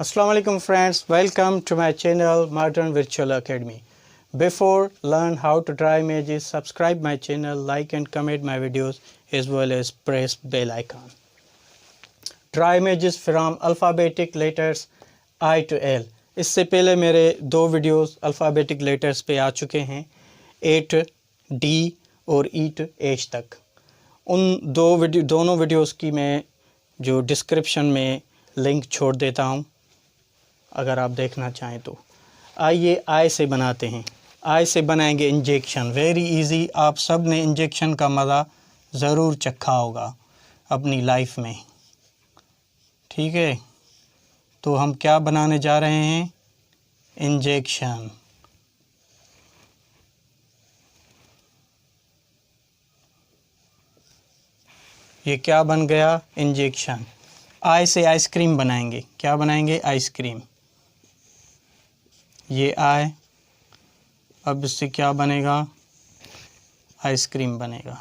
Assalamu alaikum friends, welcome to my channel Modern Virtual Academy. Before learn how to draw images, subscribe my channel, like and comment my videos as well as press bell icon. Draw images from alphabetic letters I to L. इससे पहले मेरे दो videos alphabetic letters पे आ चुके हैं A to D और E to H तक। उन दोनों वीडियोस की मैं जो डिस्क्रिप्शन में लिंक छोड़ देता हूँ अगर आप देखना चाहें तो। आइए आई से बनाते हैं। आई से बनाएंगे इंजेक्शन। Very easy. आप सब ने इंजेक्शन का मज़ा ज़रूर चखा होगा अपनी लाइफ में, ठीक है। तो हम क्या बनाने जा रहे हैं? इंजेक्शन। ये क्या बन गया? इंजेक्शन। आई से आइसक्रीम बनाएंगे। क्या बनाएंगे? आइसक्रीम। ये आई, अब इससे क्या बनेगा? आइसक्रीम बनेगा।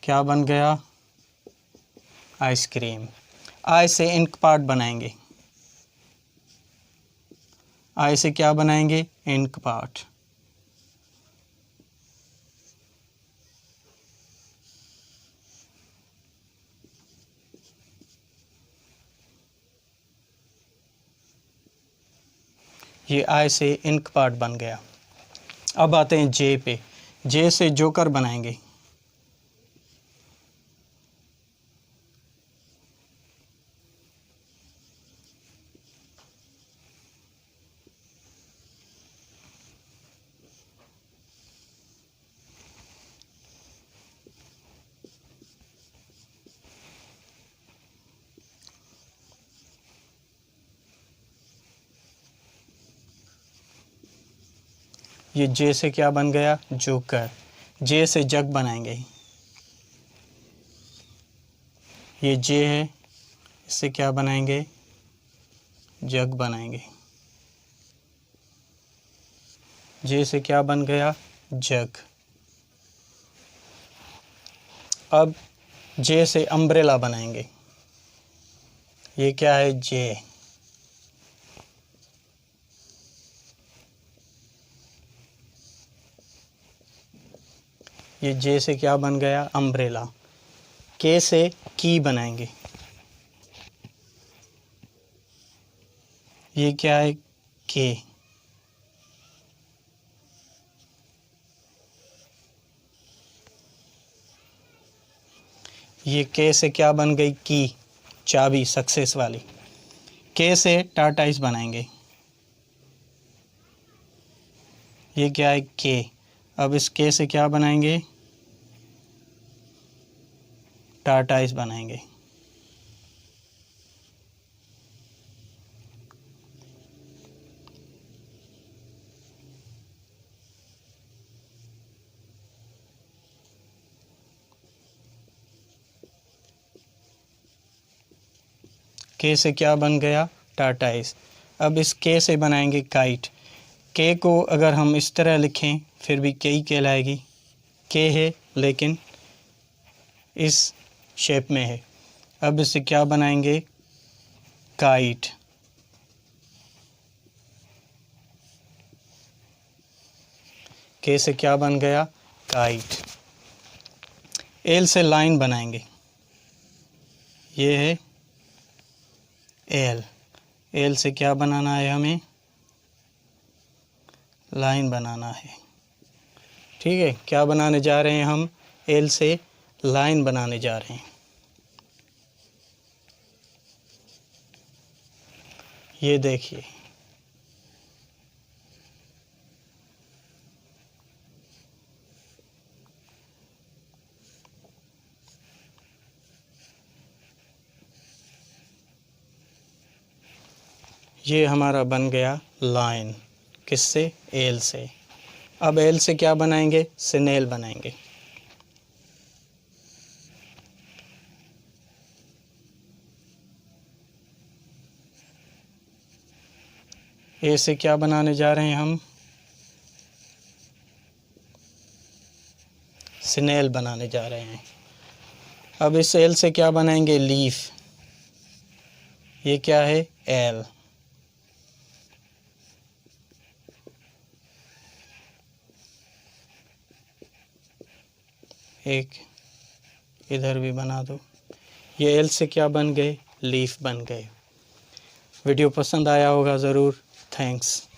क्या बन गया? आइसक्रीम। आई से इंक पार्ट बनाएंगे। आई से क्या बनाएंगे? Ink part. ये आई से इंक पार्ट बन गया। अब आते हैं जे पे। जे से जोकर बनाएंगे। ये जे से क्या बन गया? जोकर। जे से जग बनाएंगे। ये जे है, इससे क्या बनाएंगे? जग बनाएंगे। जे से क्या बन गया? जग। अब जे से अम्ब्रेला बनाएंगे। ये क्या है? जे। ये जे से क्या बन गया? अम्ब्रेला। के से की बनाएंगे। ये क्या है? के। ये के से क्या बन गई? की, चाबी, सक्सेस वाली। के से टाटाइस बनाएंगे। ये क्या है? के। अब इस के से क्या बनाएंगे? टाटाइस बनाएंगे। के से क्या बन गया? टाटाइस। अब इस के से बनाएंगे काइट। के को अगर हम इस तरह लिखें फिर भी के ही कहलाएगी। के है लेकिन इस शेप में है। अब इससे क्या बनाएंगे? काइट। के से क्या बन गया? काइट। एल से लाइन बनाएंगे। ये है एल। एल से क्या बनाना है? हमें लाइन बनाना है, ठीक है। क्या बनाने जा रहे हैं हम? एल से लाइन बनाने जा रहे हैं। ये देखिए, ये हमारा बन गया लाइन। किससे? एल से। अब एल से क्या बनाएंगे? स्नेल बनाएंगे। ए से क्या बनाने जा रहे हैं हम? स्नेल बनाने जा रहे हैं। अब इस एल से क्या बनाएंगे? लीफ। ये क्या है? एल। एक इधर भी बना दो। ये एल से क्या बन गए? लीफ बन गए। वीडियो पसंद आया होगा ज़रूर। थैंक्स।